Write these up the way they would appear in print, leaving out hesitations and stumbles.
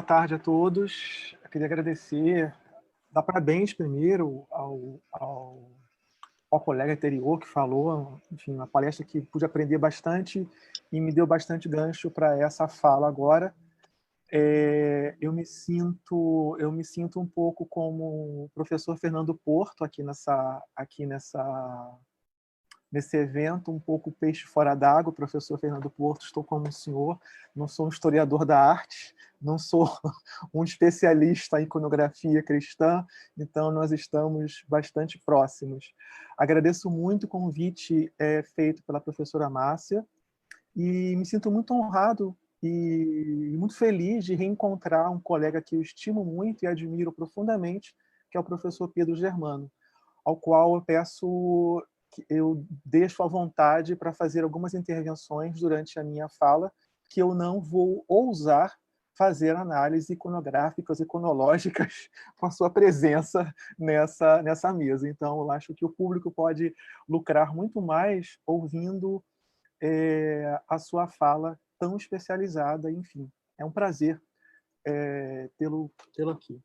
tarde a todos. Eu queria agradecer, dar parabéns primeiro ao colega anterior que falou, enfim, uma palestra que pude aprender bastante e me deu bastante gancho para essa fala agora. Eu me sinto um pouco como o professor Fernando Porto nesse evento, um pouco peixe fora d'água. Professor Fernando Porto, estou como o senhor, não sou um historiador da arte, não sou um especialista em iconografia cristã, então nós estamos bastante próximos. Agradeço muito o convite feito pela professora Márcia e me sinto muito honrado e muito feliz de reencontrar um colega que eu estimo muito e admiro profundamente, que é o professor Pedro Germano, ao qual eu peço que eu deixo à vontade para fazer algumas intervenções durante a minha fala, que eu não vou ousar fazer análises iconográficas, iconológicas, com a sua presença nessa mesa. Então, eu acho que o público pode lucrar muito mais ouvindo a sua fala tão especializada. Enfim, é um prazer tê-lo aqui.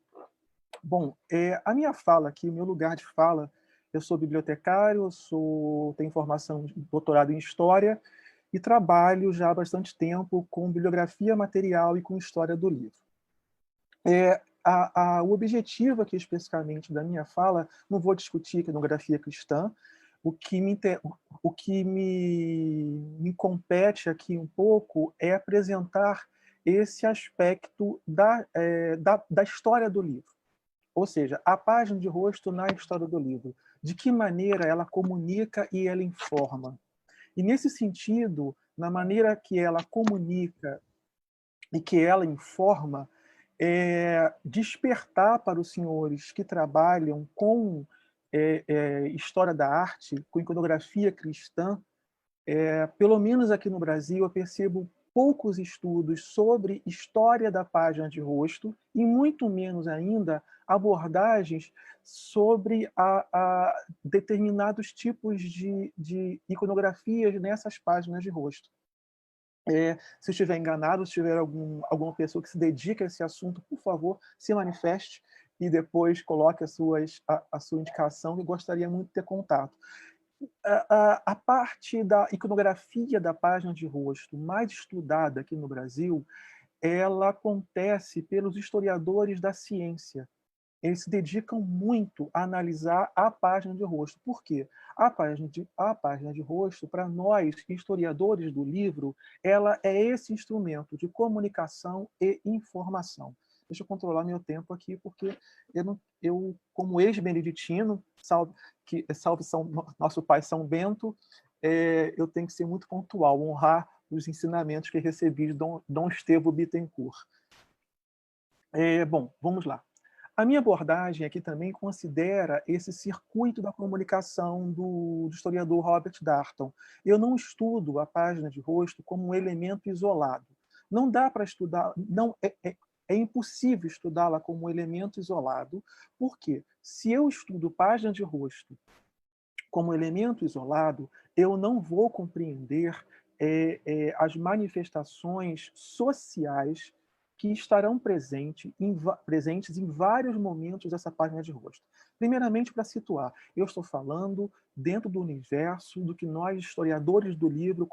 Bom, a minha fala aqui, o meu lugar de fala, eu sou bibliotecário, tenho formação de doutorado em História e trabalho já há bastante tempo com bibliografia material e com história do livro. O objetivo aqui, especificamente, da minha fala, não vou discutir iconografia cristã. O que me compete aqui um pouco é apresentar esse aspecto da história do livro. Ou seja, a página de rosto na história do livro. De que maneira ela comunica e ela informa. E, nesse sentido, na maneira que ela comunica e que ela informa, despertar para os senhores que trabalham com história da arte, com iconografia cristã, pelo menos aqui no Brasil, eu percebo poucos estudos sobre história da página de rosto e muito menos ainda abordagens sobre determinados tipos de iconografias nessas páginas de rosto. Se eu estiver enganado, se tiver alguma pessoa que se dedica a esse assunto, por favor, se manifeste e depois coloque a sua indicação, que eu gostaria muito de ter contato. A parte da iconografia da página de rosto mais estudada aqui no Brasil, ela acontece pelos historiadores da ciência. Eles se dedicam muito a analisar a página de rosto. Por quê? A página de rosto, para nós, historiadores do livro, ela é esse instrumento de comunicação e informação. Deixa eu controlar meu tempo aqui, porque eu como ex-beneditino, salve nosso pai São Bento, eu tenho que ser muito pontual, honrar os ensinamentos que recebi de Dom Estevão Bittencourt. Bom, vamos lá. A minha abordagem aqui também considera esse circuito da comunicação do historiador Robert Darnton. Eu não estudo a página de rosto como um elemento isolado. Não dá para estudar, é impossível estudá-la como um elemento isolado, porque se eu estudo página de rosto como elemento isolado, eu não vou compreender as manifestações sociais que estarão presentes em vários momentos dessa página de rosto. Primeiramente, para situar, eu estou falando dentro do universo do que nós, historiadores do livro,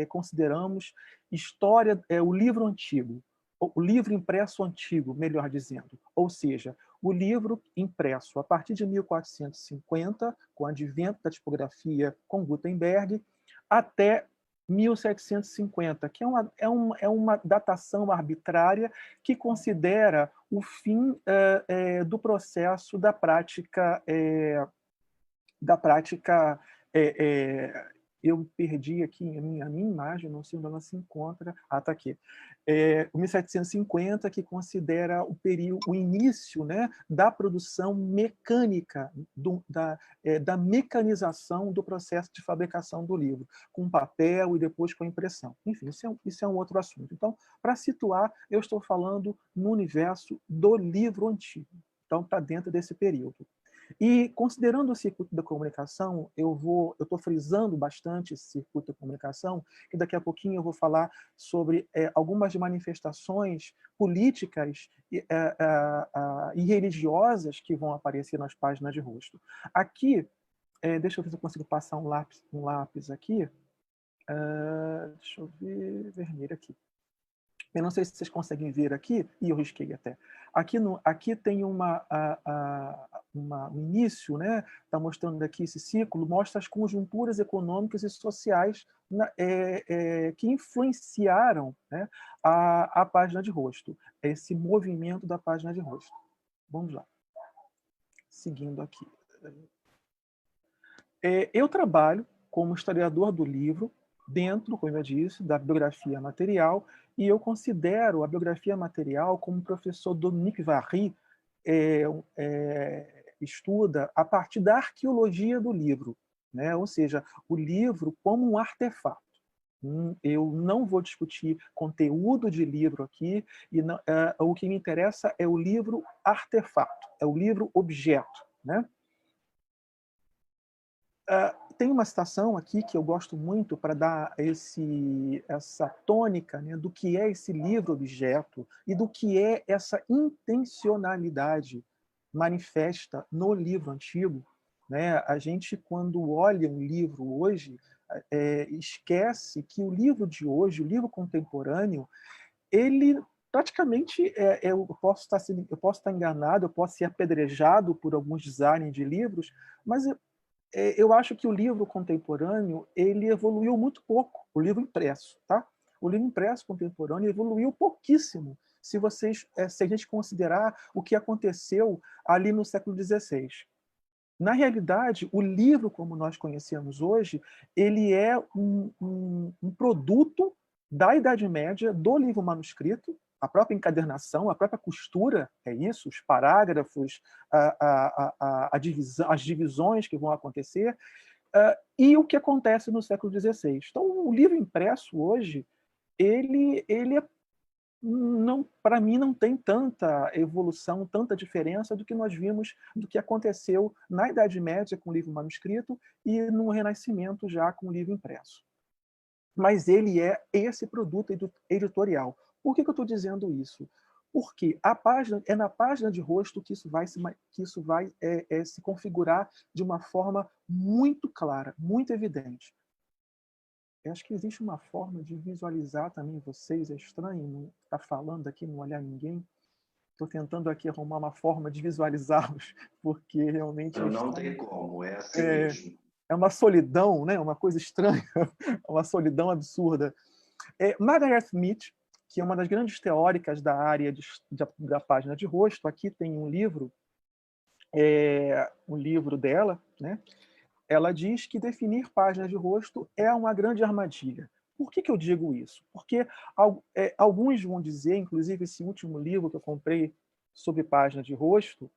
consideramos história, o livro antigo, o livro impresso antigo, melhor dizendo. Ou seja, o livro impresso a partir de 1450, com o advento da tipografia com Gutenberg, até 1750, que é uma datação arbitrária que considera o fim do processo da prática. Eu perdi aqui a minha imagem, não sei onde ela se encontra. Está aqui. O 1750, que considera o início, né, da produção mecânica, da mecanização do processo de fabricação do livro, com papel e depois com impressão. Enfim, isso é um outro assunto. Então, para situar, eu estou falando no universo do livro antigo. Então, está dentro desse período. E, considerando o circuito da comunicação, eu estou frisando bastante esse circuito da comunicação, e daqui a pouquinho eu vou falar sobre algumas manifestações políticas e religiosas que vão aparecer nas páginas de rosto. Aqui, deixa eu ver se eu consigo passar um lápis aqui. Deixa eu ver, vermelho aqui. Eu não sei se vocês conseguem ver aqui, e eu risquei até. Aqui tem um início, né? Está mostrando aqui esse ciclo, mostra as conjunturas econômicas e sociais que influenciaram, né, a página de rosto, esse movimento da página de rosto. Vamos lá. Seguindo aqui. Eu trabalho como historiador do livro, dentro, como eu disse, da biografia material, e eu considero a biografia material como o professor Dominique Varry estuda a partir da arqueologia do livro, né? Ou seja, o livro como um artefato. Eu não vou discutir conteúdo de livro aqui, e não, o que me interessa é o livro artefato, é o livro objeto, né? Tem uma citação aqui que eu gosto muito para dar essa tônica, né, do que é esse livro-objeto e do que é essa intencionalidade manifesta no livro antigo. Né? A gente, quando olha um livro hoje, esquece que o livro de hoje, o livro contemporâneo, ele praticamente, eu posso estar enganado, eu posso ser apedrejado por alguns designers de livros, mas eu acho que o livro contemporâneo ele evoluiu muito pouco, o livro impresso, tá? O livro impresso contemporâneo evoluiu pouquíssimo, se a gente considerar o que aconteceu ali no século XVI. Na realidade, o livro, como nós conhecemos hoje, ele é um produto da Idade Média, do livro manuscrito, a própria encadernação, a própria costura, é isso, os parágrafos, as divisões que vão acontecer, e o que acontece no século XVI. Então, o livro impresso hoje, ele não, para mim, não tem tanta evolução, tanta diferença do que nós vimos, do que aconteceu na Idade Média com o livro manuscrito e no Renascimento já com o livro impresso. Mas ele é esse produto editorial. Por que eu estou dizendo isso? Porque é na página de rosto que isso vai se configurar de uma forma muito clara, muito evidente. Eu acho que existe uma forma de visualizar também vocês. É estranho não estar falando aqui, não olhar ninguém. Estou tentando aqui arrumar uma forma de visualizá-los, porque realmente é Não tem estranho. como, é assim mesmo. É uma solidão, né? Uma coisa estranha, uma solidão absurda. Margaret Mead, que é uma das grandes teóricas da área da página de rosto, aqui tem um livro dela, né? Ela diz que definir páginas de rosto é uma grande armadilha. Por que eu digo isso? Porque alguns vão dizer, inclusive esse último livro que eu comprei sobre página de rosto,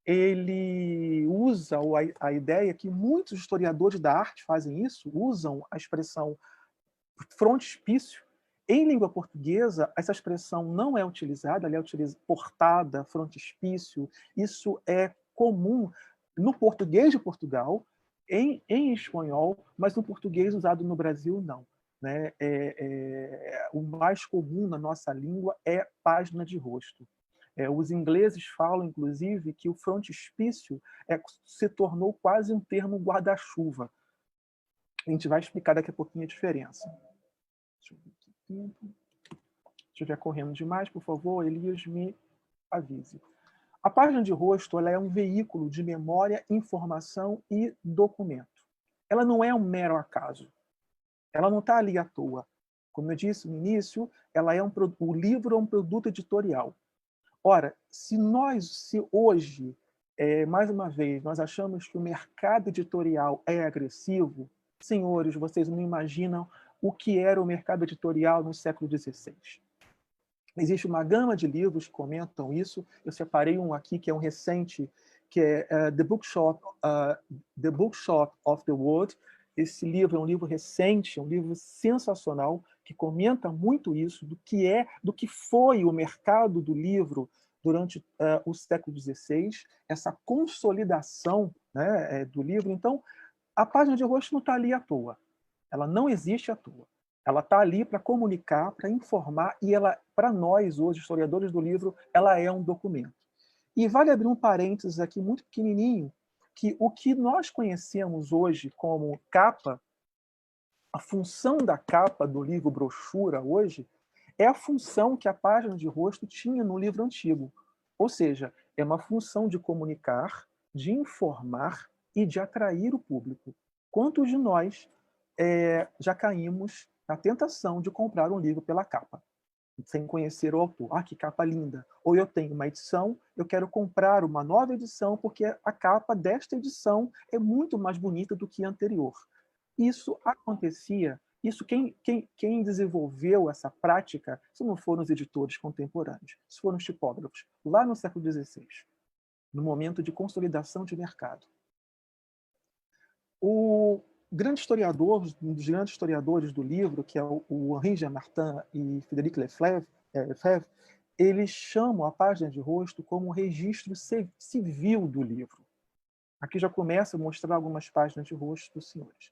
ele usa a ideia que muitos historiadores da arte fazem isso, usam a expressão frontispício. Em língua portuguesa, essa expressão não é utilizada, ela é utilizada portada, frontispício. Isso é comum no português de Portugal, em espanhol, mas no português usado no Brasil, não. Né? O mais comum na nossa língua é página de rosto. Os ingleses falam, inclusive, que o frontispício se tornou quase um termo guarda-chuva. A gente vai explicar daqui a pouquinho a diferença. Deixa eu ver aqui o tempo. Se estiver correndo demais, por favor, Elias, me avise. A página de rosto ela é um veículo de memória, informação e documento. Ela não é um mero acaso. Ela não está ali à toa. Como eu disse no início, o livro é um produto editorial. Ora, se hoje, mais uma vez, nós achamos que o mercado editorial é agressivo, senhores, vocês não imaginam o que era o mercado editorial no século XVI. Existe uma gama de livros que comentam isso. Eu separei um aqui que é um recente, que é The Bookshop of the World. Esse livro é um livro recente, um livro sensacional, que comenta muito isso, do que foi o mercado do livro durante o século XVI, essa consolidação, né, do livro. Então, a página de rosto não está ali à toa. Ela não existe à toa. Ela está ali para comunicar, para informar, e ela, para nós, hoje, historiadores do livro, ela é um documento. E vale abrir um parênteses aqui muito pequenininho, que o que nós conhecemos hoje como capa, a função da capa do livro brochura hoje, é a função que a página de rosto tinha no livro antigo. Ou seja, é uma função de comunicar, de informar e de atrair o público. Quantos de nós já caímos na tentação de comprar um livro pela capa, sem conhecer o autor? Ah, que capa linda! Ou eu tenho uma edição, eu quero comprar uma nova edição porque a capa desta edição é muito mais bonita do que a anterior. Isso acontecia, isso quem desenvolveu essa prática, isso não foram os editores contemporâneos, isso foram os tipógrafos, lá no século XVI, no momento de consolidação de mercado. O grande historiador, um dos grandes historiadores do livro, que é o Henri Jean Martin e Frédéric Lefebvre, eles chamam a página de rosto como um registro civil do livro. Aqui já começa a mostrar algumas páginas de rosto dos senhores.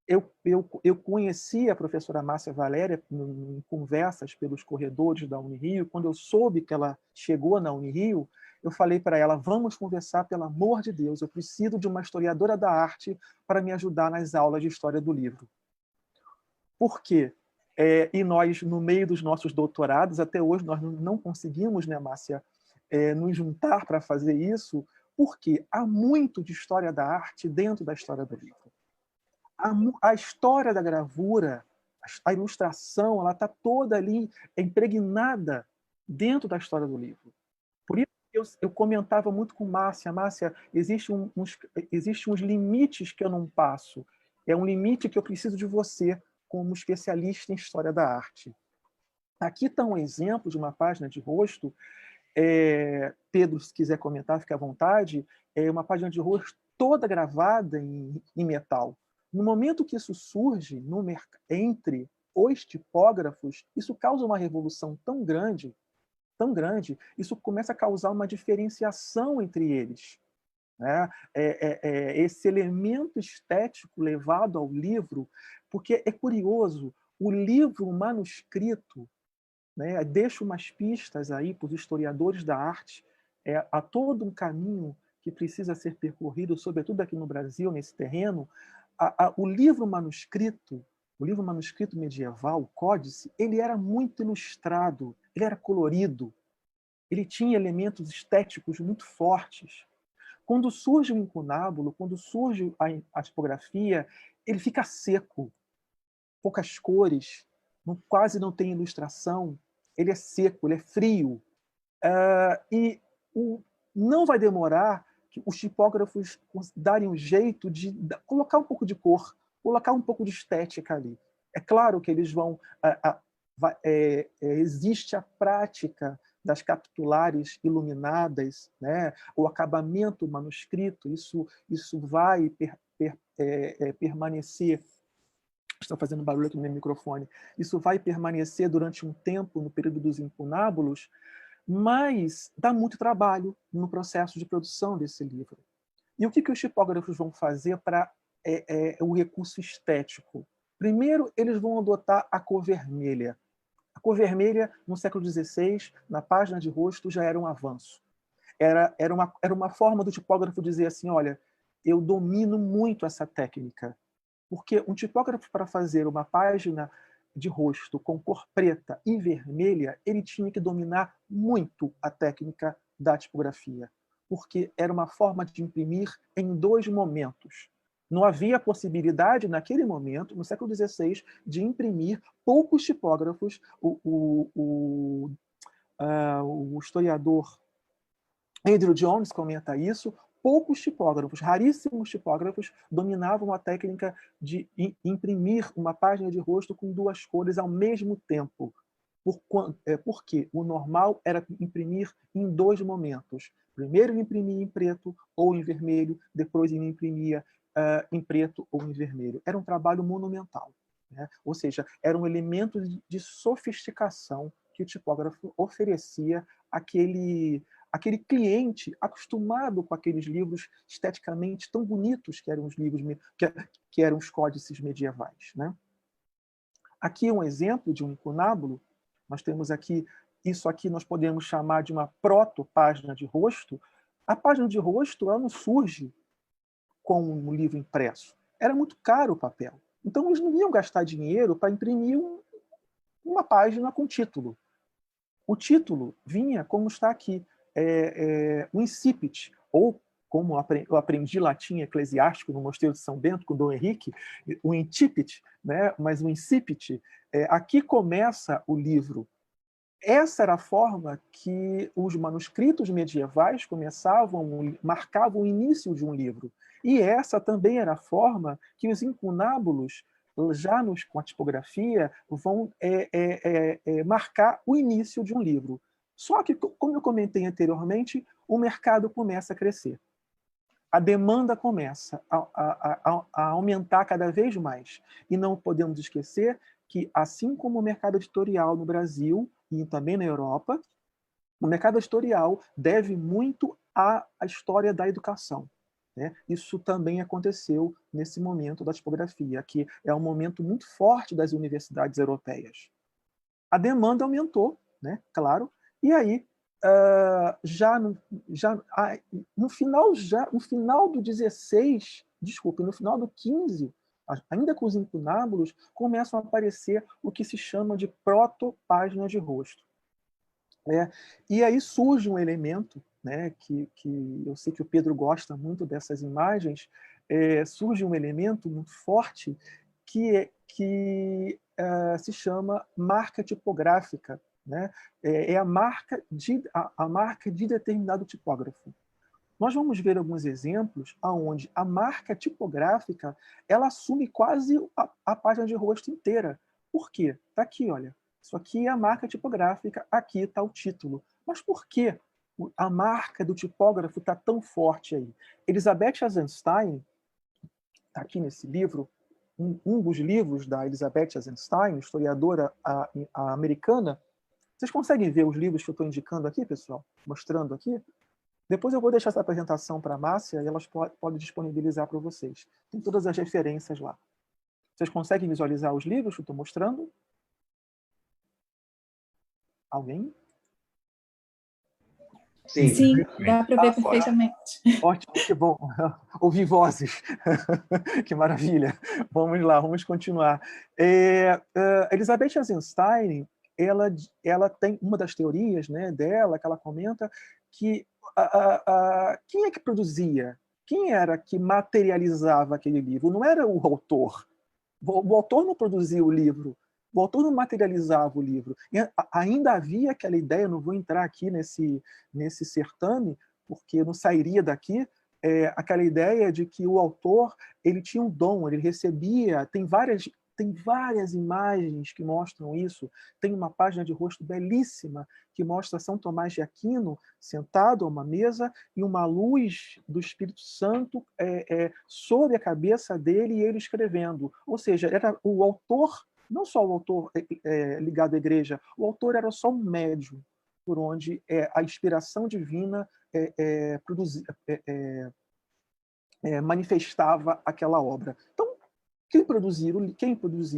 Eu conheci a professora Márcia Valéria em conversas pelos corredores da Unirio. Quando eu soube que ela chegou na Unirio, eu falei para ela: vamos conversar, pelo amor de Deus, eu preciso de uma historiadora da arte para me ajudar nas aulas de história do livro. Por quê? E nós, no meio dos nossos doutorados, até hoje nós não conseguimos, né, Márcia, nos juntar para fazer isso, porque há muito de história da arte dentro da história do livro. A história da gravura, a ilustração, ela está toda ali impregnada dentro da história do livro. Por isso eu comentava muito com Márcia: existem uns limites que eu não passo. É um limite que eu preciso de você, como especialista em história da arte. Aqui está um exemplo de uma página de rosto. Pedro, se quiser comentar, fique à vontade. É uma página de rosto toda gravada em metal. No momento que isso surge entre os tipógrafos, isso causa uma revolução tão grande, isso começa a causar uma diferenciação entre eles. Né? Esse elemento estético levado ao livro, porque é curioso, o livro manuscrito, né, deixa umas pistas aí para os historiadores da arte. Há todo um caminho que precisa ser percorrido, sobretudo aqui no Brasil, nesse terreno. O livro manuscrito medieval, o códice, ele era muito ilustrado, ele era colorido, ele tinha elementos estéticos muito fortes. Quando surge o incunábulo, quando surge a tipografia, ele fica seco, poucas cores, quase não tem ilustração, ele é seco, ele é frio. E não vai demorar que os tipógrafos darem um jeito de colocar um pouco de cor, colocar um pouco de estética ali. É claro que eles vão... existe a prática das capitulares iluminadas, né? O acabamento manuscrito, isso vai permanecer. Estou fazendo barulho aqui no meu microfone. Isso vai permanecer durante um tempo no período dos incunábulos, mas dá muito trabalho no processo de produção desse livro. E o que os tipógrafos vão fazer para o recurso estético? Primeiro, eles vão adotar a cor vermelha. A cor vermelha, no século XVI, na página de rosto, já era um avanço. Era uma forma do tipógrafo dizer assim: olha, eu domino muito essa técnica. Porque um tipógrafo, para fazer uma página de rosto com cor preta e vermelha, ele tinha que dominar muito a técnica da tipografia, porque era uma forma de imprimir em dois momentos. Não havia possibilidade, naquele momento, no século XVI, de imprimir. Poucos tipógrafos, o historiador Andrew Jones comenta isso, poucos tipógrafos, raríssimos tipógrafos, dominavam a técnica de imprimir uma página de rosto com duas cores ao mesmo tempo. Porque o normal era imprimir em dois momentos. Primeiro ele imprimia em preto ou em vermelho, depois ele imprimia em preto ou em vermelho. Era um trabalho monumental, né? Ou seja, era um elemento de sofisticação que o tipógrafo oferecia aquele cliente acostumado com aqueles livros esteticamente tão bonitos que eram os livros que eram os códices medievais, né? Aqui é um exemplo de um incunábulo. Nós temos aqui, isso aqui nós podemos chamar de uma proto-página de rosto. A página de rosto ela não surge com um livro impresso. Era muito caro o papel. Então eles não iam gastar dinheiro para imprimir uma página com título. O título vinha como está aqui, o incipit, ou como eu aprendi latim eclesiástico no Mosteiro de São Bento com Dom Henrique, o incipit, né? Mas o incipit, aqui começa o livro. Essa era a forma que os manuscritos medievais marcavam o início de um livro. E essa também era a forma que os incunábulos, com a tipografia, vão marcar o início de um livro. Só que, como eu comentei anteriormente, o mercado começa a crescer. A demanda começa a aumentar cada vez mais. E não podemos esquecer que, assim como o mercado editorial no Brasil e também na Europa, o mercado editorial deve muito à história da educação, né? Isso também aconteceu nesse momento da tipografia, que é um momento muito forte das universidades europeias. A demanda aumentou, né? Claro, e aí no final do 16, desculpe, no final do 15, ainda com os incunábulos, começam a aparecer o que se chama de proto-páginas de rosto. E aí surge um elemento, né, que eu sei que o Pedro gosta muito dessas imagens, surge um elemento muito forte que se chama marca tipográfica, né? É a marca de determinado tipógrafo. Nós vamos ver alguns exemplos onde a marca tipográfica ela assume quase a página de rosto inteira. Por quê? Está aqui, olha. Isso aqui é a marca tipográfica, aqui está o título. Mas por que a marca do tipógrafo está tão forte aí? Elizabeth Eisenstein, está aqui nesse livro, um dos livros da Elizabeth Eisenstein, historiadora americana. Vocês conseguem ver os livros que eu estou indicando aqui, pessoal? Mostrando aqui? Depois eu vou deixar essa apresentação para a Márcia e elas podem disponibilizar para vocês. Tem todas as referências lá. Vocês conseguem visualizar os livros que eu estou mostrando? Alguém? Sim, dá para ver perfeitamente. Ótimo, que bom. Ouvir vozes. Que maravilha. Vamos lá, vamos continuar. Elizabeth Eisenstein, ela tem uma das teorias, né, dela, que ela comenta, que quem é que produzia? Quem era que materializava aquele livro? Não era o autor. O autor não produzia o livro. O autor não materializava o livro. E ainda havia aquela ideia, não vou entrar aqui nesse certame, porque eu não sairia daqui, aquela ideia de que o autor ele tinha um dom, ele recebia, tem várias imagens que mostram isso. Tem uma página de rosto belíssima que mostra São Tomás de Aquino sentado a uma mesa e uma luz do Espírito Santo sobre a cabeça dele e ele escrevendo. Ou seja, era o autor, não só o autor ligado à igreja, o autor era só um médium por onde a inspiração divina manifestava aquela obra. Então, quem produzia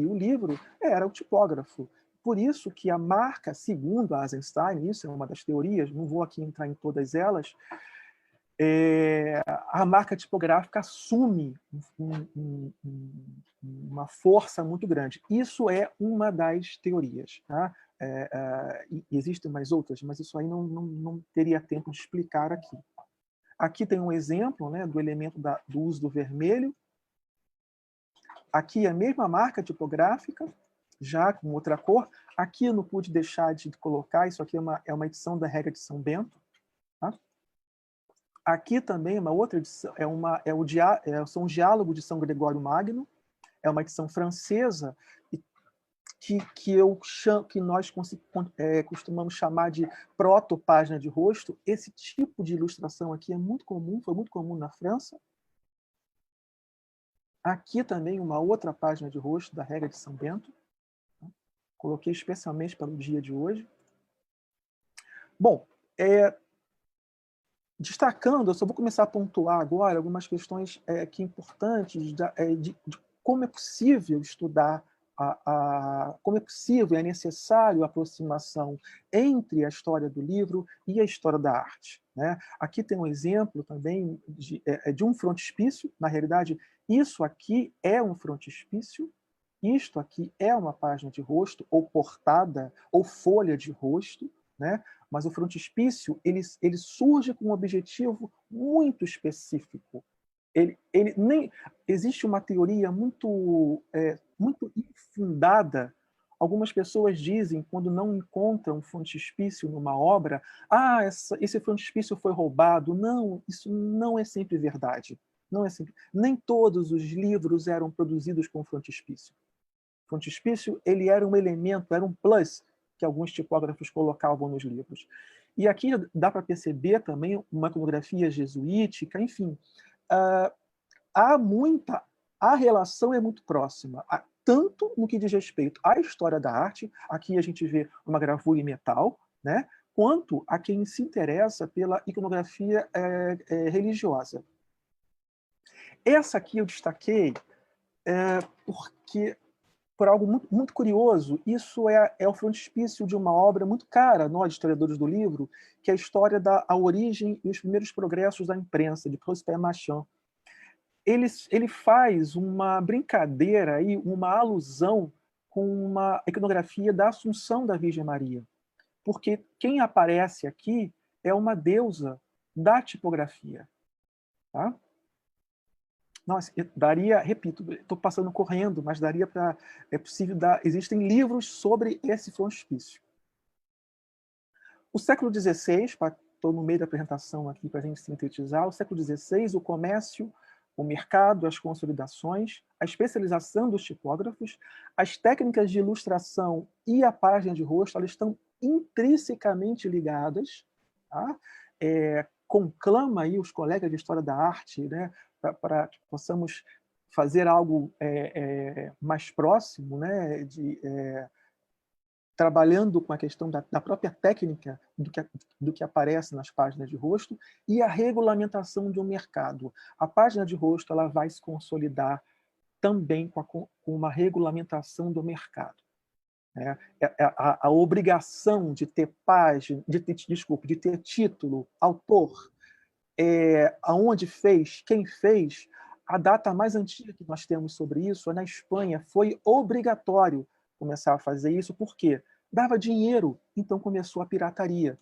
o livro era o tipógrafo. Por isso que a marca, segundo a Eisenstein, isso é uma das teorias, não vou aqui entrar em todas elas, a marca tipográfica assume uma força muito grande. Isso é uma das teorias. Tá? Existem mais outras, mas isso aí não teria tempo de explicar aqui. Aqui tem um exemplo, né, do elemento do uso do vermelho. Aqui a mesma marca tipográfica, já com outra cor. Aqui eu não pude deixar de colocar, isso aqui é uma edição da Regra de São Bento. Tá? Aqui também uma outra edição, são os Diálogos de São Gregório Magno, é uma edição francesa que nós costumamos chamar de proto-página de rosto. Esse tipo de ilustração aqui é muito comum, foi muito comum na França. Aqui também uma outra página de rosto da Regra de São Bento. Coloquei especialmente para o dia de hoje. Bom, Destacando, eu só vou começar a pontuar agora algumas questões que importantes de como é possível estudar, como é possível, é necessário a aproximação entre a história do livro e a história da arte. Né? Aqui tem um exemplo também de um frontispício. Na realidade, isso aqui é um frontispício, isto aqui é uma página de rosto, ou portada, ou folha de rosto, né? Mas o frontispício ele surge com um objetivo muito específico. Ele nem existe uma teoria muito infundada. Algumas pessoas dizem, quando não encontram um frontispício numa obra, esse frontispício foi roubado. Não, isso não é sempre verdade. Não é sempre. Nem todos os livros eram produzidos com frontispício. O frontispício ele era um elemento, era um plus que alguns tipógrafos colocavam nos livros. E aqui dá para perceber também uma iconografia jesuítica, enfim. A relação é muito próxima, tanto no que diz respeito à história da arte, aqui a gente vê uma gravura em metal, né, quanto a quem se interessa pela iconografia religiosa. Essa aqui eu destaquei porque por algo muito, muito curioso. Isso é o frontispício de uma obra muito cara, nós, historiadores do livro, que é a história da origem e os primeiros progressos da imprensa, de Prosper Machin. Ele faz uma brincadeira, aí, uma alusão com uma iconografia da Assunção da Virgem Maria. Porque quem aparece aqui é uma deusa da tipografia. Tá? Nossa, daria, repito, estou passando correndo, mas daria para... É possível dar... Existem livros sobre esse frontispício. O século XVI, estou no meio da apresentação aqui para a gente sintetizar, o século XVI, o comércio, o mercado, as consolidações, a especialização dos tipógrafos, as técnicas de ilustração e a página de rosto, elas estão intrinsecamente ligadas, tá? Conclama aí os colegas de História da Arte, né, para que possamos fazer algo mais próximo, né, trabalhando com a questão da própria técnica do que aparece nas páginas de rosto e a regulamentação de um mercado. A página de rosto ela vai se consolidar também com uma regulamentação do mercado. A obrigação de ter página, de ter título, autor, aonde fez, quem fez, a data mais antiga que nós temos sobre isso é na Espanha. Foi obrigatório começar a fazer isso, porque dava dinheiro, então começou a pirataria.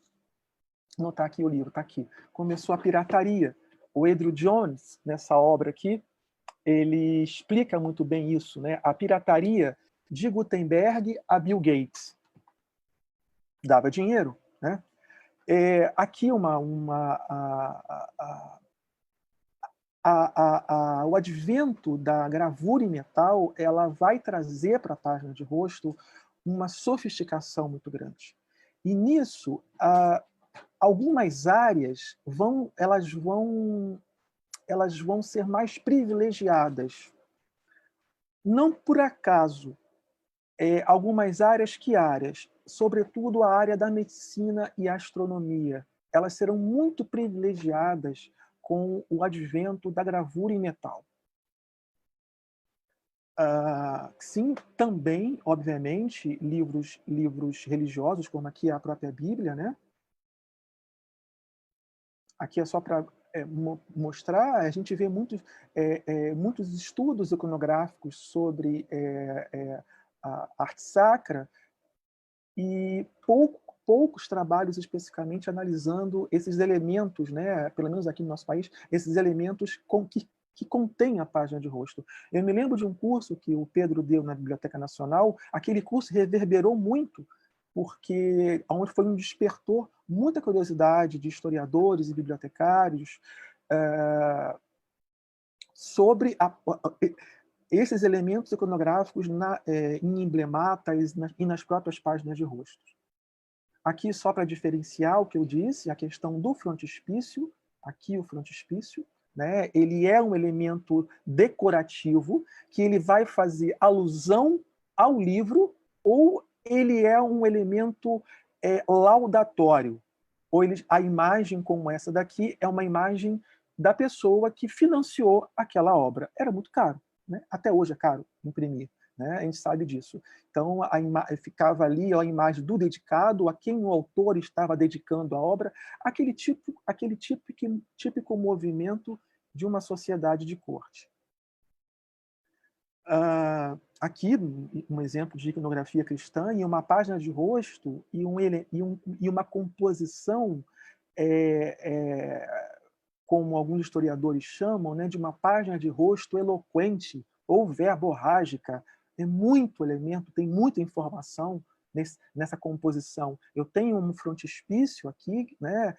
Não está aqui o livro, está aqui. Começou a pirataria. O Edward Jones, nessa obra aqui, ele explica muito bem isso, né? A pirataria de Gutenberg a Bill Gates. Dava dinheiro, né? Aqui o advento da gravura em metal ela vai trazer para a página de rosto uma sofisticação muito grande. E nisso, algumas áreas elas vão ser mais privilegiadas. Não por acaso, algumas áreas, sobretudo a área da medicina e astronomia, elas serão muito privilegiadas com o advento da gravura em metal. Sim, também, obviamente, livros religiosos, como aqui a própria Bíblia, né? Aqui é só para mostrar, a gente vê muitos estudos iconográficos sobre a arte sacra e poucos trabalhos especificamente analisando esses elementos, né, pelo menos aqui no nosso país, esses elementos que contém a página de rosto. Eu me lembro de um curso que o Pedro deu na Biblioteca Nacional. Aquele curso reverberou muito, porque onde foi um despertor muita curiosidade de historiadores e bibliotecários sobre esses elementos iconográficos em emblematas e nas próprias páginas de rosto. Aqui, só para diferenciar o que eu disse, a questão do frontispício, aqui o frontispício, né? Ele é um elemento decorativo que ele vai fazer alusão ao livro, ou ele é um elemento laudatório, ou a imagem como essa daqui é uma imagem da pessoa que financiou aquela obra. Era muito caro, né? Até hoje é caro imprimir, né? A gente sabe disso. Então, ficava ali a imagem do dedicado, a quem o autor estava dedicando a obra, aquele típico movimento de uma sociedade de corte. Aqui, um exemplo de iconografia cristã, em uma página de rosto e uma composição, como alguns historiadores chamam, né, de uma página de rosto eloquente ou verborrágica. É muito elemento, tem muita informação nessa composição. Eu tenho um frontispício aqui, né,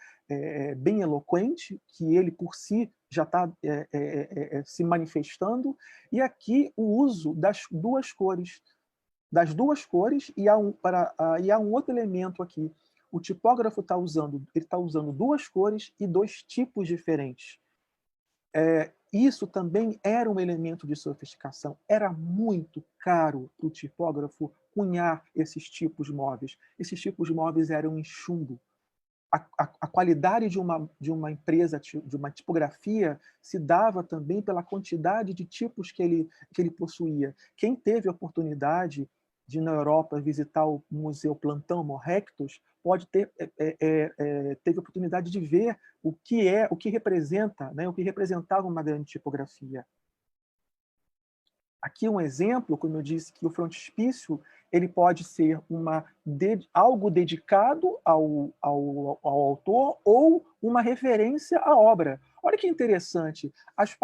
bem eloquente, que ele por si já está se manifestando, e aqui o uso das duas cores. E há um outro elemento aqui. O tipógrafo está usando duas cores e dois tipos diferentes. Isso também era um elemento de sofisticação. Era muito caro para o tipógrafo cunhar esses tipos móveis. Esses tipos móveis eram em chumbo. A qualidade de uma empresa, de uma tipografia, se dava também pela quantidade de tipos que ele possuía. Quem teve a oportunidade de, na Europa, visitar o Museu Plantin Rectus, teve a oportunidade de ver o que representa, né, o que representava uma grande tipografia. Aqui um exemplo, como eu disse, que o frontispício ele pode ser algo dedicado ao autor ou uma referência à obra. Olha que interessante, as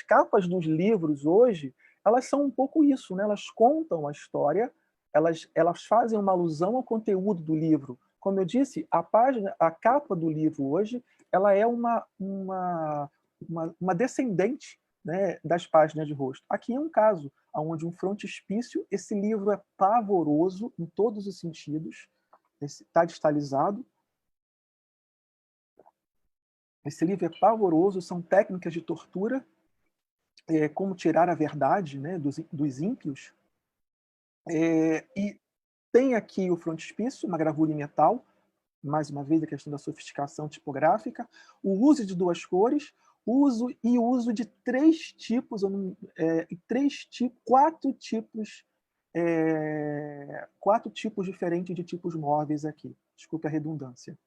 capas dos livros hoje, elas são um pouco isso, né? Elas contam a história, elas fazem uma alusão ao conteúdo do livro. Como eu disse, a capa do livro hoje, ela é uma descendente, né, das páginas de rosto. Aqui é um caso onde um frontispício, esse livro é pavoroso em todos os sentidos, está distalizado. Esse livro é pavoroso, são técnicas de tortura, como tirar a verdade, né, dos ímpios. E tem aqui o frontispício, uma gravura em metal, mais uma vez a questão da sofisticação tipográfica, o uso de duas cores, o uso de quatro tipos diferentes de tipos móveis aqui. Desculpe a redundância.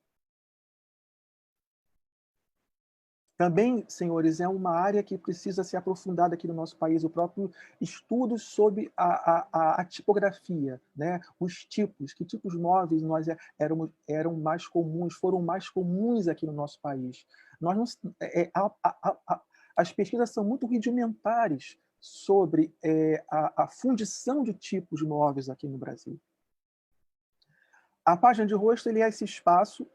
Também, senhores, é uma área que precisa ser aprofundada aqui no nosso país, o próprio estudo sobre a tipografia, né? Os tipos, que tipos móveis foram mais comuns aqui no nosso país. As pesquisas são muito rudimentares sobre a fundição de tipos móveis aqui no Brasil. A página de rosto é esse espaço,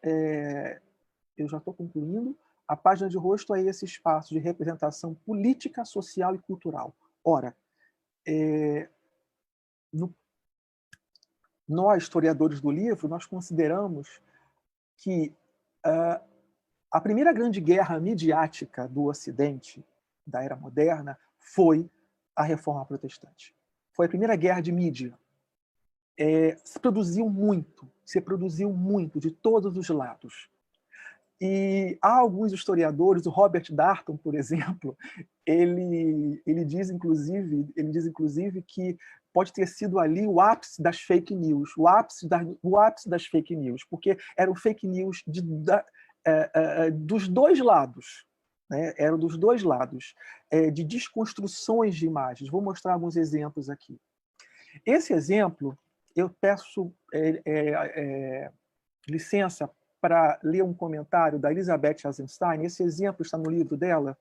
eu já estou concluindo. A página de rosto é esse espaço de representação política, social e cultural. Ora, nós, historiadores do livro, nós consideramos que a primeira grande guerra midiática do Ocidente, da era moderna, foi a Reforma Protestante. Foi a primeira guerra de mídia. Se produziu muito de todos os lados. E há alguns historiadores, o Robert Darnton, por exemplo, ele diz inclusive que pode ter sido ali o ápice das fake news, o ápice das fake news, porque eram fake news dos dois lados, né? Eram dos dois lados, de desconstruções de imagens. Vou mostrar alguns exemplos aqui. Esse exemplo, eu peço licença para ler um comentário da Elizabeth Eisenstein. Esse exemplo está no livro dela,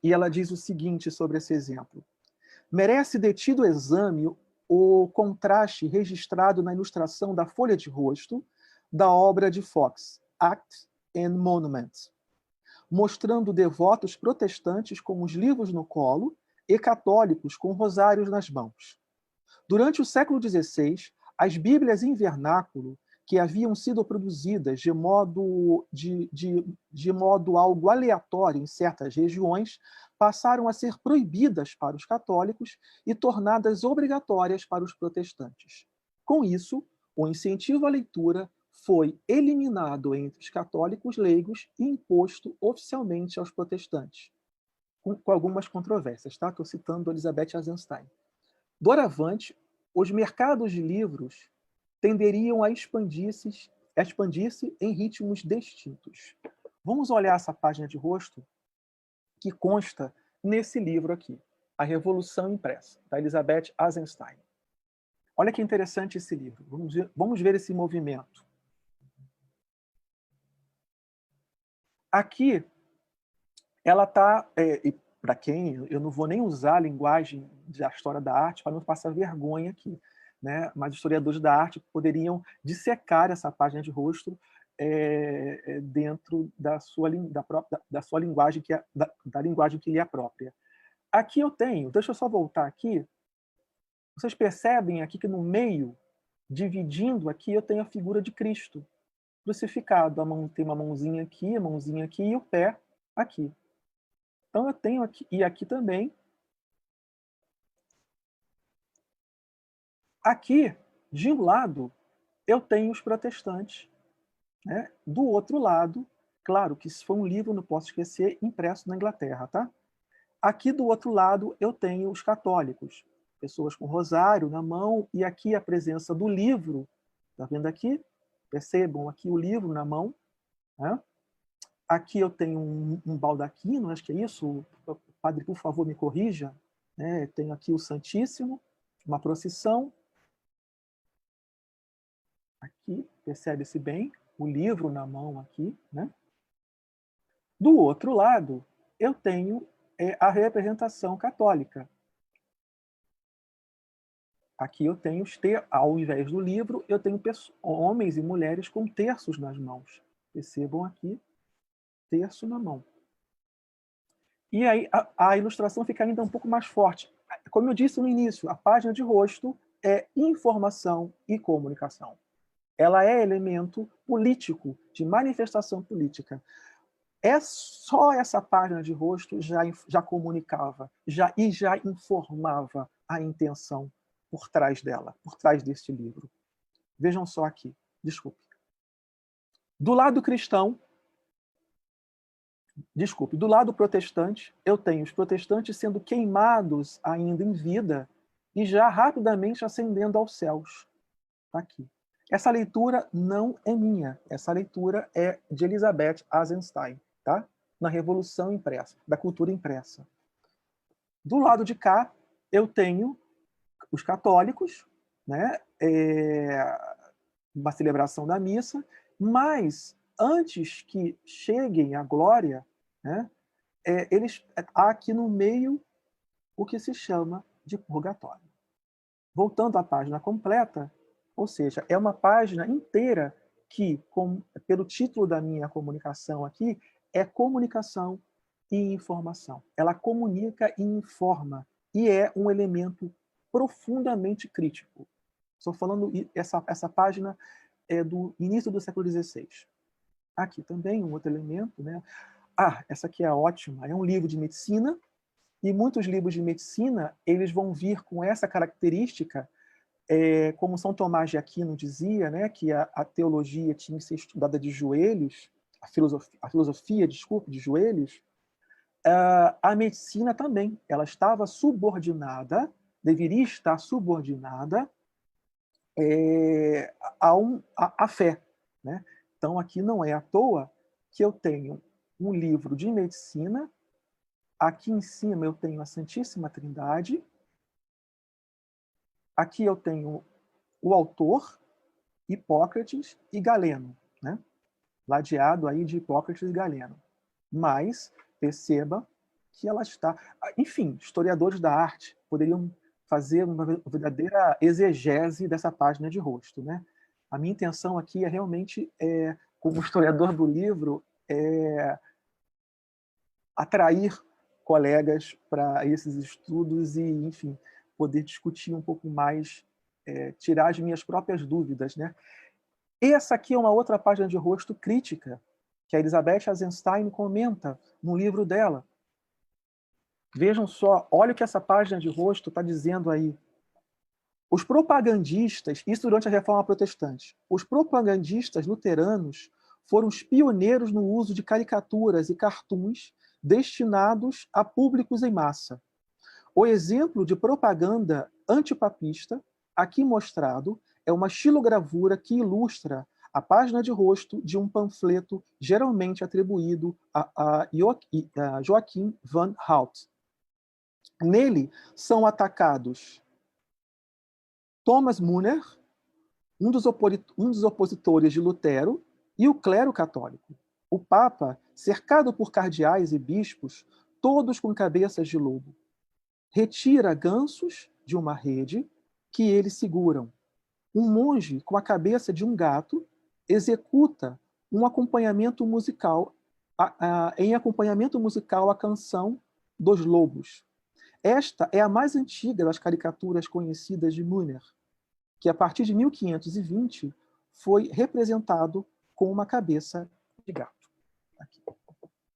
e ela diz o seguinte sobre esse exemplo. Merece detido exame o contraste registrado na ilustração da folha de rosto da obra de Fox, Acts and Monuments, mostrando devotos protestantes com os livros no colo e católicos com rosários nas mãos. Durante o século XVI, as Bíblias em vernáculo, que haviam sido produzidas de modo algo aleatório em certas regiões, passaram a ser proibidas para os católicos e tornadas obrigatórias para os protestantes. Com isso, o incentivo à leitura foi eliminado entre os católicos leigos e imposto oficialmente aos protestantes, com algumas controvérsias, tá? Estou citando Elizabeth Eisenstein. Doravante, os mercados de livros tenderiam a expandir-se em ritmos distintos. Vamos olhar essa página de rosto que consta nesse livro aqui, A Revolução Impressa, da Elizabeth Eisenstein. Olha que interessante esse livro. Vamos ver esse movimento. Aqui, ela está, para quem, eu não vou nem usar a linguagem da história da arte para não passar vergonha aqui, né? Mas historiadores da arte poderiam dissecar essa página de rosto dentro da sua linguagem, da linguagem que lhe é própria. Aqui eu tenho, deixa eu só voltar aqui, vocês percebem aqui que no meio, dividindo aqui, eu tenho a figura de Cristo crucificado. Tem uma mãozinha aqui e o pé aqui. Então eu tenho aqui, e aqui também. Aqui, de um lado, eu tenho os protestantes. Né? Do outro lado, claro que isso foi um livro, não posso esquecer, impresso na Inglaterra. Tá? Aqui do outro lado, eu tenho os católicos. Pessoas com rosário na mão, e aqui a presença do livro. Está vendo aqui? Percebam aqui o livro na mão. Né? Aqui eu tenho um baldaquino, acho que é isso. Padre, por favor, me corrija. Né? Tenho aqui o Santíssimo, uma procissão. Aqui, percebe-se bem, o livro na mão aqui. Né? Do outro lado, eu tenho a representação católica. Aqui eu tenho ao invés do livro, eu tenho homens e mulheres com terços nas mãos. Percebam aqui, terço na mão. E aí a ilustração fica ainda um pouco mais forte. Como eu disse no início, a página de rosto é informação e comunicação. Ela é elemento político, de manifestação política. Só essa página de rosto já comunicava, já informava a intenção por trás dela, por trás deste livro. Vejam só aqui, desculpe. Do lado cristão, do lado protestante, eu tenho os protestantes sendo queimados ainda em vida e já rapidamente ascendendo aos céus. Tá aqui. Essa leitura não é minha, essa leitura é de Elizabeth Eisenstein, tá? Na Revolução Impressa, da cultura impressa. Do lado de cá, eu tenho os católicos, né? Uma celebração da missa, mas antes que cheguem à glória, né? Há aqui no meio o que se chama de purgatório. Voltando à página completa, ou seja, é uma página inteira que, pelo título da minha comunicação aqui, é comunicação e informação. Ela comunica e informa, e é um elemento profundamente crítico. Estou falando, essa página é do início do século XVI. Aqui também um outro elemento, né? Essa aqui é ótima, é um livro de medicina, e muitos livros de medicina, eles vão vir com essa característica, como São Tomás de Aquino dizia, né, que a teologia tinha que ser estudada de joelhos, a filosofia, de joelhos. A medicina também, ela estava subordinada, deveria estar subordinada à fé. Né? Então, aqui não é à toa que eu tenho um livro de medicina, aqui em cima eu tenho a Santíssima Trindade, aqui eu tenho o autor, Hipócrates e Galeno, né? Ladeado aí de Hipócrates e Galeno. Mas perceba que ela está... Enfim, historiadores da arte poderiam fazer uma verdadeira exegese dessa página de rosto. Né? A minha intenção aqui é realmente, como historiador do livro, atrair colegas para esses estudos e, enfim, poder discutir um pouco mais, tirar as minhas próprias dúvidas. Né? Essa aqui é uma outra página de rosto crítica, que a Elizabeth Eisenstein comenta no livro dela. Vejam só, olha o que essa página de rosto está dizendo aí. Os propagandistas, isso durante a Reforma Protestante, os propagandistas luteranos foram os pioneiros no uso de caricaturas e cartoons destinados a públicos em massa. O exemplo de propaganda antipapista, aqui mostrado, é uma xilogravura que ilustra a página de rosto de um panfleto geralmente atribuído a Joachim van Hout. Nele são atacados Thomas Müller, um dos opositores de Lutero, e o clero católico. O Papa, cercado por cardeais e bispos, todos com cabeças de lobo, retira gansos de uma rede que eles seguram. Um monge com a cabeça de um gato executa um acompanhamento musical, em acompanhamento musical a canção dos lobos. Esta é a mais antiga das caricaturas conhecidas de Müller, que a partir de 1520 foi representado com uma cabeça de gato. Aqui.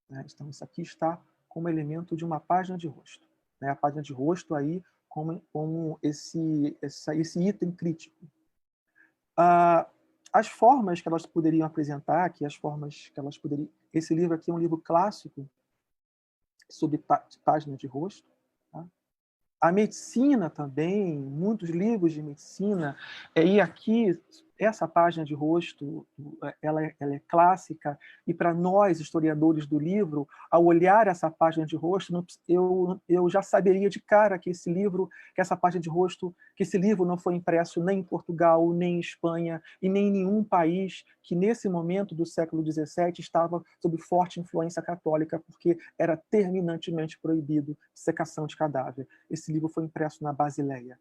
Então, isso aqui está como elemento de uma página de rosto. A página de rosto aí como esse item crítico. As formas que elas poderiam apresentar, esse livro aqui é um livro clássico sobre página de rosto. Tá? A medicina também, muitos livros de medicina, e aqui essa página de rosto, ela é clássica, e para nós, historiadores do livro, ao olhar essa página de rosto, eu já saberia de cara que esse livro não foi impresso nem em Portugal, nem em Espanha, e nem em nenhum país que, nesse momento do século XVII, estava sob forte influência católica, porque era terminantemente proibido dissecação de cadáver. Esse livro foi impresso na Basileia.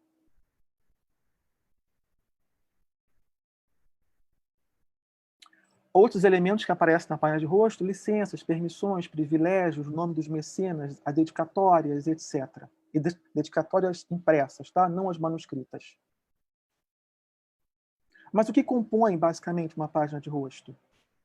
Outros elementos que aparecem na página de rosto: licenças, permissões, privilégios, o nome dos mecenas, as dedicatórias, etc. E dedicatórias impressas, tá? Não as manuscritas. Mas o que compõe, basicamente, uma página de rosto?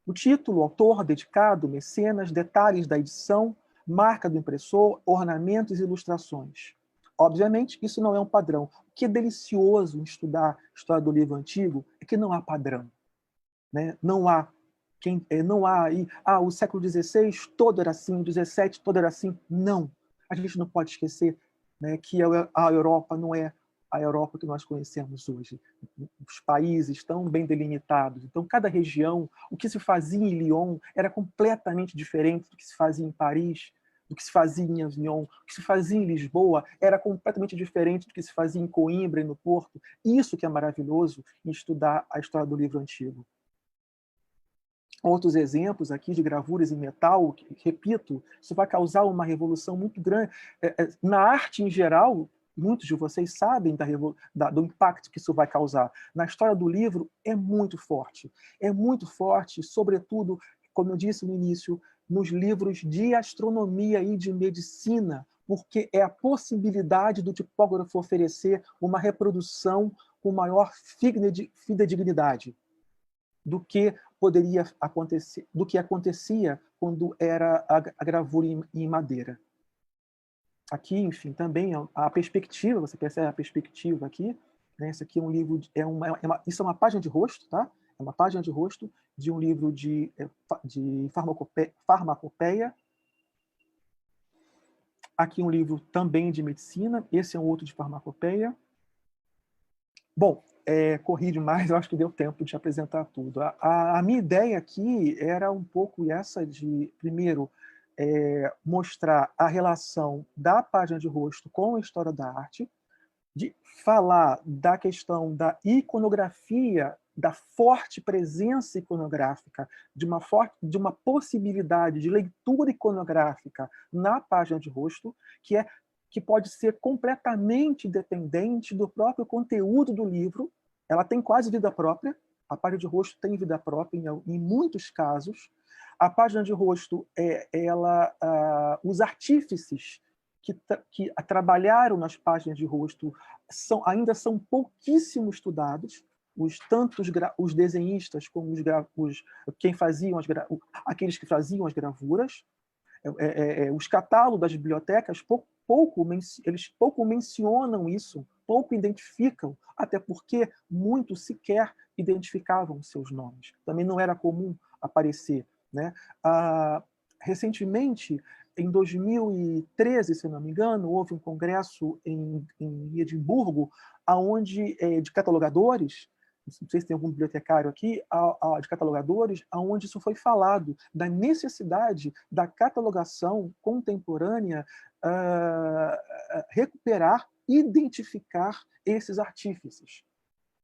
O título, autor, dedicado, mecenas, detalhes da edição, marca do impressor, ornamentos e ilustrações. Obviamente, isso não é um padrão. O que é delicioso em estudar a história do livro antigo é que não há padrão. Né? Não há aí, o século XVI todo era assim, o XVII todo era assim. Não. A gente não pode esquecer, né, que a Europa não é a Europa que nós conhecemos hoje. Os países estão bem delimitados. Então, cada região, o que se fazia em Lyon era completamente diferente do que se fazia em Paris, do que se fazia em Avignon, o que se fazia em Lisboa era completamente diferente do que se fazia em Coimbra e no Porto. Isso que é maravilhoso em estudar a história do livro antigo. Outros exemplos aqui de gravuras em metal, repito, isso vai causar uma revolução muito grande. Na arte em geral, muitos de vocês sabem do impacto que isso vai causar. Na história do livro, é muito forte. É muito forte, sobretudo, como eu disse no início, nos livros de astronomia e de medicina, porque é a possibilidade do tipógrafo oferecer uma reprodução com maior fidedignidade do que poderia acontecer, do que acontecia quando era a gravura em madeira. Aqui, enfim, também a perspectiva, você percebe a perspectiva aqui, né? Esse aqui é um livro, isso é uma página de rosto, tá? É uma página de rosto de um livro de farmacopeia. Aqui um livro também de medicina, esse é um outro de farmacopeia. Bom, corri demais, eu acho que deu tempo de apresentar tudo. A minha ideia aqui era um pouco essa de, primeiro, mostrar a relação da página de rosto com a história da arte, de falar da questão da iconografia, da forte presença iconográfica, de uma possibilidade de leitura iconográfica na página de rosto, que pode ser completamente dependente do próprio conteúdo do livro. Ela tem quase vida própria, a página de rosto tem vida própria em muitos casos. A página de rosto, os artífices que trabalharam nas páginas de rosto ainda são pouquíssimo estudados, tanto os desenhistas como aqueles que faziam as gravuras. Os catálogos das bibliotecas eles pouco mencionam isso, pouco identificam, até porque muitos sequer identificavam seus nomes. Também não era comum aparecer, né? Recentemente, em 2013, se não me engano, houve um congresso em Edimburgo, de catalogadores, não sei se tem algum bibliotecário aqui, de catalogadores, onde isso foi falado, da necessidade da catalogação contemporânea recuperar, identificar esses artífices.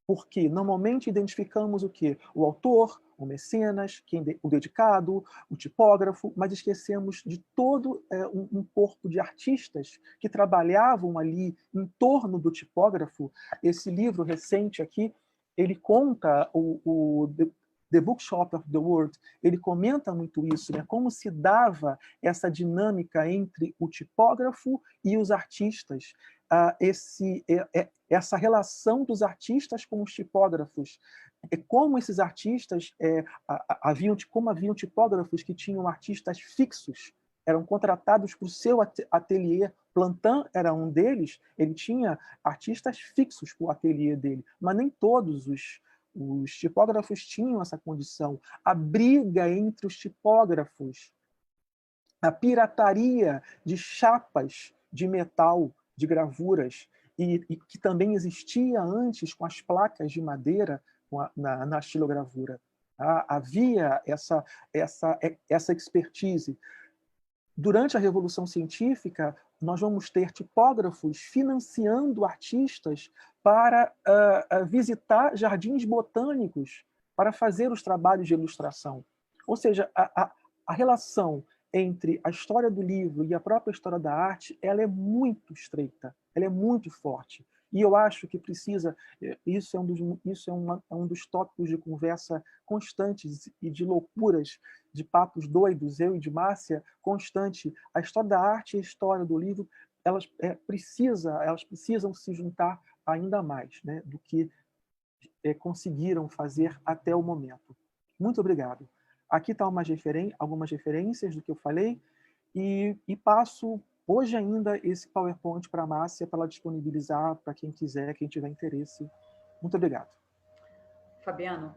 Porque normalmente identificamos o quê? O autor, o mecenas, o dedicado, o tipógrafo, mas esquecemos de todo um corpo de artistas que trabalhavam ali em torno do tipógrafo. Esse livro recente aqui, ele conta o The Bookshop of the World, ele comenta muito isso, né? Como se dava essa dinâmica entre o tipógrafo e os artistas, essa relação dos artistas com os tipógrafos, como esses artistas haviam tipógrafos que tinham artistas fixos, eram contratados para o seu ateliê. Plantin era um deles, ele tinha artistas fixos para o ateliê dele, mas nem todos os tipógrafos tinham essa condição. A briga entre os tipógrafos, a pirataria de chapas de metal, de gravuras, e que também existia antes com as placas de madeira na estilogravura. Havia essa expertise. Durante a Revolução Científica, nós vamos ter tipógrafos financiando artistas para visitar jardins botânicos, para fazer os trabalhos de ilustração. Ou seja, a relação entre a história do livro e a própria história da arte, ela é muito estreita, ela é muito forte. E eu acho que precisa, isso é um dos tópicos de conversa constantes e de loucuras, de papos doidos, eu e de Márcia, constante. A história da arte e a história do livro, elas precisam se juntar ainda mais, né, do que conseguiram fazer até o momento. Muito obrigado. Aqui estão algumas referências do que eu falei e passo hoje ainda esse PowerPoint para a Márcia para ela disponibilizar para quem quiser, quem tiver interesse. Muito obrigado. Fabiano,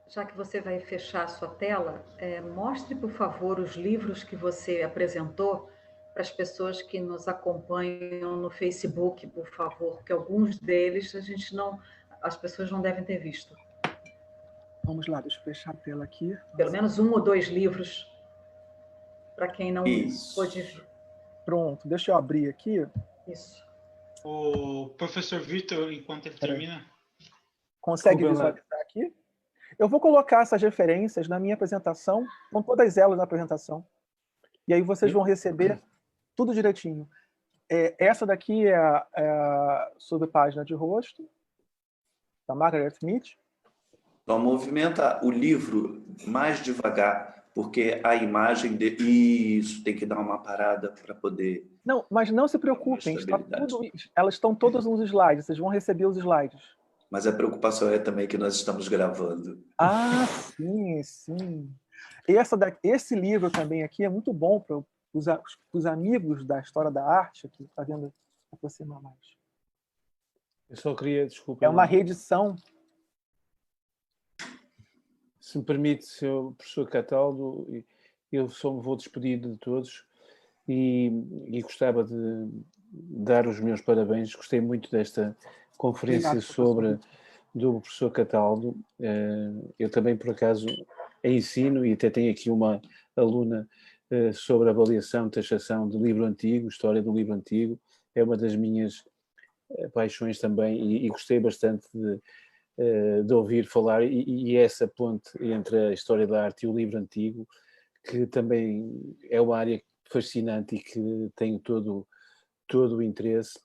já que você vai fechar a sua tela, mostre, por favor, os livros que você apresentou para as pessoas que nos acompanham no Facebook, por favor, porque alguns deles as pessoas não devem ter visto. Vamos lá, deixa eu fechar a tela aqui. Pelo menos 1 ou 2 livros, para quem não pôde ver. Pronto, deixa eu abrir aqui. Isso. O professor Vitor, enquanto ele termina... Consegue visualizar aqui? Eu vou colocar essas referências na minha apresentação, com todas elas na apresentação. E aí vocês vão receber tudo direitinho. Essa daqui é sobre página de rosto, da Margaret Mead. Então, movimenta o livro mais devagar, porque a imagem... Isso, tem que dar uma parada para poder... Não, mas não se preocupem, elas estão todas nos slides, vocês vão receber os slides. Mas a preocupação é também que nós estamos gravando. Ah, sim, sim. Esse livro também aqui é muito bom para os amigos da história da arte, aqui, está vendo? Aproximar mais. Eu só queria, desculpa. É uma reedição. Se me permite, Sr. Professor Cataldo, eu só me vou despedir de todos e gostava de dar os meus parabéns. Gostei muito desta conferência do professor Cataldo. Eu também, por acaso, ensino e até tenho aqui uma aluna sobre avaliação, taxação de livro antigo, história do livro antigo. É uma das minhas paixões também e gostei bastante de ouvir falar e essa ponte entre a história da arte e o livro antigo, que também é uma área fascinante e que tenho todo o interesse.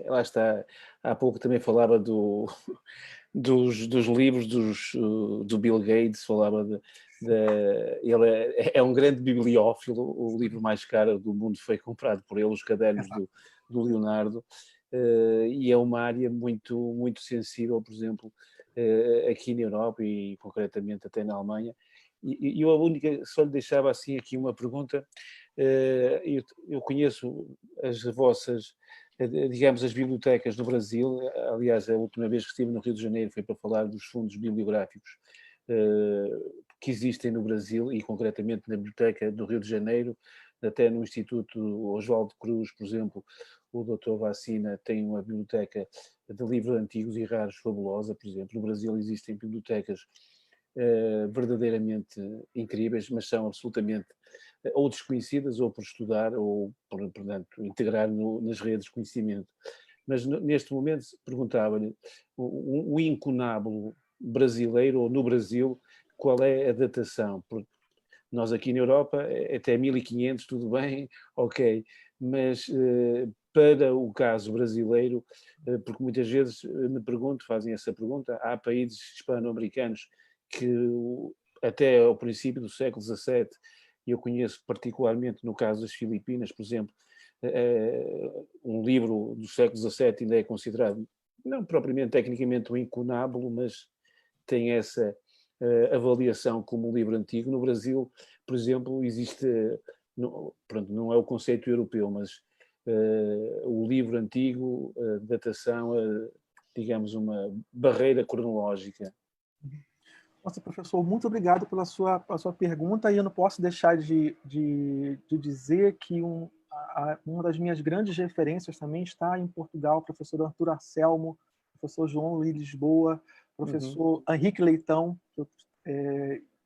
Lá está, há pouco também falava dos livros do Bill Gates, falava ele é um grande bibliófilo, o livro mais caro do mundo foi comprado por ele, os cadernos do Leonardo, e é uma área muito, muito sensível, por exemplo, aqui na Europa e concretamente até na Alemanha, E eu a única, só lhe deixava assim aqui uma pergunta. Eu conheço as vossas, digamos, as bibliotecas do Brasil. Aliás, a última vez que estive no Rio de Janeiro foi para falar dos fundos bibliográficos que existem no Brasil e concretamente na Biblioteca do Rio de Janeiro, até no Instituto Oswaldo Cruz, por exemplo, o Dr. Vacina tem uma biblioteca de livros antigos e raros fabulosa, por exemplo. No Brasil existem bibliotecas verdadeiramente incríveis, mas são absolutamente ou desconhecidas ou por estudar ou, portanto, integrar nas redes de conhecimento. Mas neste momento perguntava-lhe, o incunábulo brasileiro ou no Brasil, qual é a datação? Porque nós aqui na Europa, até 1500, tudo bem, ok, mas para o caso brasileiro, porque muitas vezes me pergunto, fazem essa pergunta, há países hispano-americanos que até ao princípio do século XVII, eu conheço particularmente no caso das Filipinas, por exemplo, um livro do século XVII ainda é considerado, não propriamente tecnicamente um incunábulo, mas tem essa avaliação como um livro antigo. No Brasil, por exemplo, existe, pronto, não é o conceito europeu, mas o livro antigo, datação, digamos, uma barreira cronológica. Nossa, professor, muito obrigado pela sua pergunta, e eu não posso deixar de dizer que uma das minhas grandes referências também está em Portugal, professor Arthur Anselmo, professor João Luiz Lisboa, professor Henrique Leitão,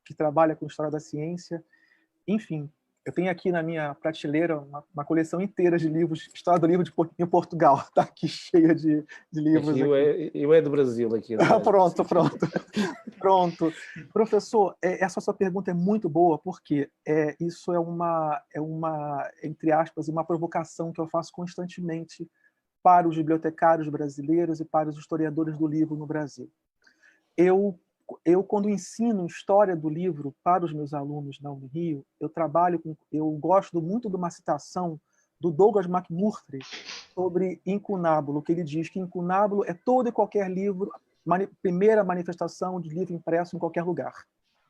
que trabalha com História da Ciência. Enfim, eu tenho aqui na minha prateleira uma coleção inteira de livros, História do Livro em Portugal, está aqui cheia de livros. Eu é do Brasil aqui. Pronto. Professor, essa sua pergunta é muito boa, porque isso é uma, entre aspas, uma provocação que eu faço constantemente para os bibliotecários brasileiros e para os historiadores do livro no Brasil. Eu, quando ensino história do livro para os meus alunos na Unirio, eu gosto muito de uma citação do Douglas McMurtry sobre incunábulo, que ele diz que incunábulo é todo e qualquer livro, primeira manifestação de livro impresso em qualquer lugar,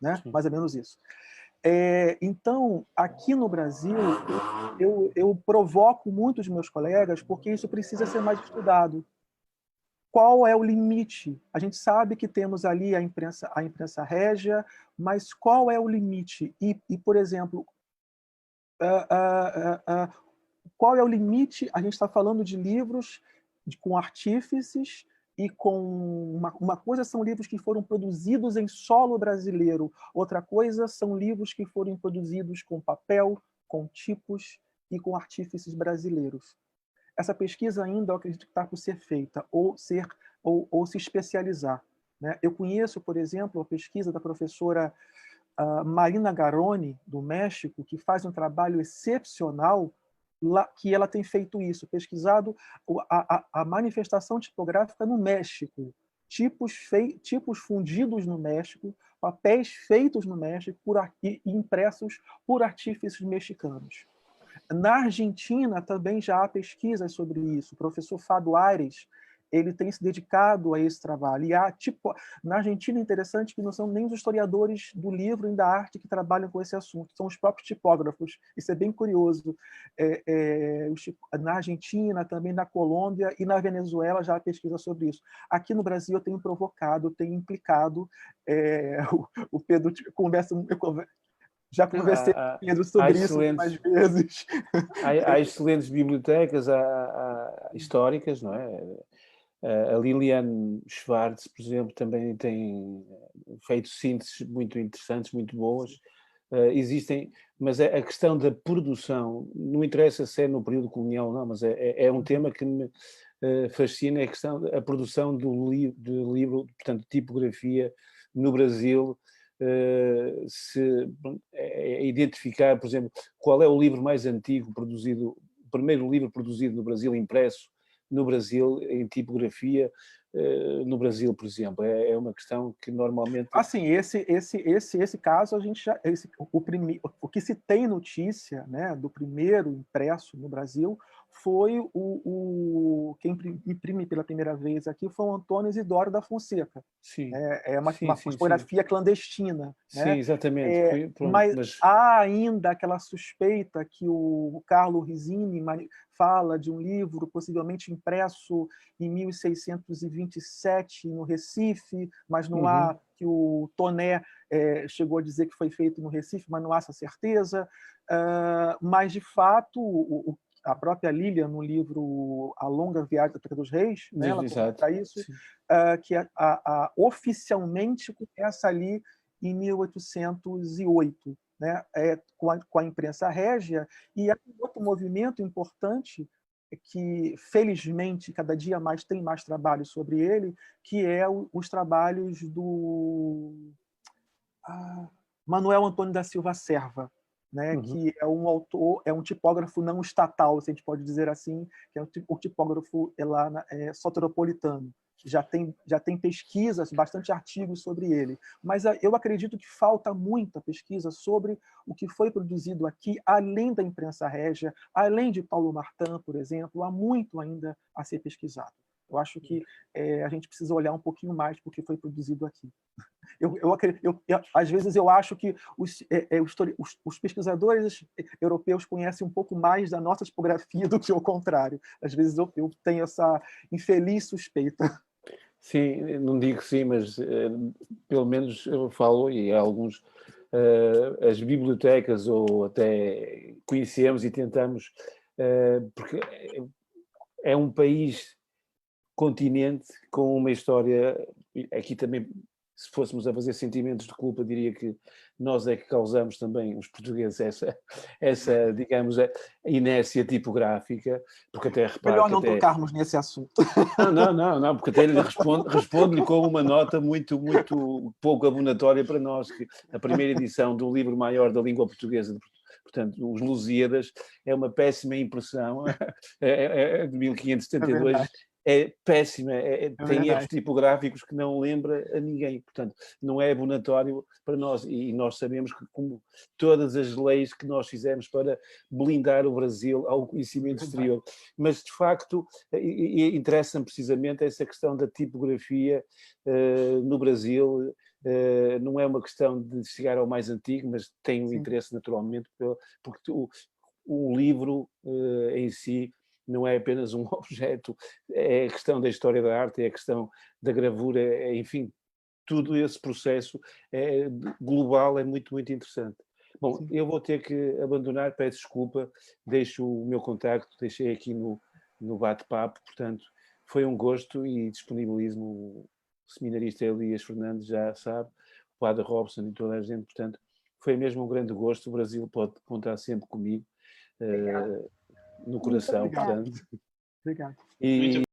né? Mais ou menos isso. Então, aqui no Brasil, eu provoco muito os meus colegas, porque isso precisa ser mais estudado. Qual é o limite? A gente sabe que temos ali a imprensa régia, mas qual é o limite? E por exemplo, qual é o limite? A gente está falando de livros com artífices e com uma coisa são livros que foram produzidos em solo brasileiro, outra coisa são livros que foram produzidos com papel, com tipos e com artífices brasileiros. Essa pesquisa ainda, eu acredito que está por ser feita, ou se especializar, né? Eu conheço, por exemplo, a pesquisa da professora Marina Garoni, do México, que faz um trabalho excepcional, que ela tem feito isso, pesquisado a manifestação tipográfica no México, tipos fundidos no México, papéis feitos no México e impressos por artífices mexicanos. Na Argentina também já há pesquisas sobre isso. O professor Fábio Aires, ele tem se dedicado a esse trabalho. E na Argentina é interessante que não são nem os historiadores do livro e da arte que trabalham com esse assunto, são os próprios tipógrafos. Isso é bem curioso. Na Argentina, também na Colômbia e na Venezuela já há pesquisa sobre isso. Aqui no Brasil eu tenho provocado, eu tenho implicado. O Pedro já conversei com Pedro sobre isso algumas vezes. Há excelentes bibliotecas históricas, não é? A Liliane Schwartz, por exemplo, também tem feito sínteses muito interessantes, muito boas. Existem, mas a questão da produção, não interessa se é no período colonial ou não, mas é um tema que me fascina, é a questão da produção do livro, portanto, tipografia no Brasil. Identificar, por exemplo, qual é o livro mais antigo produzido, o primeiro livro produzido no Brasil, impresso no Brasil, em tipografia, no Brasil, por exemplo. É uma questão que normalmente... Assim, esse caso, a gente já... O que se tem notícia, né, do primeiro impresso no Brasil foi quem imprime pela primeira vez aqui foi o Antônio Isidoro da Fonseca. Sim. É uma fotografia clandestina. Sim, né? exatamente. Pronto, mas há ainda aquela suspeita que o Carlo Rizzini fala de um livro possivelmente impresso em 1627 no Recife, mas não há, que o Toné chegou a dizer que foi feito no Recife, mas não há essa certeza. Mas, de fato, a própria Lília, no livro A Longa Viagem da Troca dos Reis, né, ela comenta isso, que oficialmente começa ali em 1808, né, com a imprensa régia. E há um outro movimento importante que, felizmente, cada dia mais tem mais trabalho sobre ele, que é os trabalhos do Manuel Antônio da Silva Serva, né, que é um autor, é um tipógrafo não estatal, se a gente pode dizer assim, que é um tipógrafo lá soteropolitano. Já tem pesquisas, bastante artigos sobre ele. Mas eu acredito que falta muita pesquisa sobre o que foi produzido aqui, além da imprensa régia, além de Paulo Martin, por exemplo, há muito ainda a ser pesquisado. Eu acho que a gente precisa olhar um pouquinho mais para o que foi produzido aqui. Às vezes eu acho que os pesquisadores europeus conhecem um pouco mais da nossa tipografia do que o contrário. Às vezes eu tenho essa infeliz suspeita. Sim, não digo sim, mas pelo menos eu falo, e alguns, as bibliotecas, ou até conhecemos e tentamos, porque é um país, continente, com uma história, aqui também, se fôssemos a fazer sentimentos de culpa, diria que nós é que causamos também, os portugueses, essa digamos, a inércia tipográfica, porque até reparo... Melhor não tocarmos nesse assunto. Não, porque até ele responde-lhe com uma nota muito, muito pouco abonatória para nós, que a primeira edição do livro maior da língua portuguesa, portanto, os Lusíadas, é uma péssima impressão, é de 1572, é péssima, tem erros tipográficos que não lembra a ninguém, portanto, não é abonatório para nós, e nós sabemos que, como todas as leis que nós fizemos para blindar o Brasil ao conhecimento exterior, mas de facto interessa-me precisamente essa questão da tipografia no Brasil. Não é uma questão de chegar ao mais antigo, mas tem um interesse naturalmente, porque o livro em si não é apenas um objeto, é a questão da história da arte, é a questão da gravura, enfim, todo esse processo global é muito, muito interessante. Bom, sim, eu vou ter que abandonar, peço desculpa, deixo o meu contacto, deixei aqui no bate-papo, portanto, foi um gosto e disponibilizo-me. O seminarista Elias Fernandes já sabe, o padre Robson e toda a gente, portanto, foi mesmo um grande gosto. O Brasil pode contar sempre comigo, no coração, portanto. Obrigado. E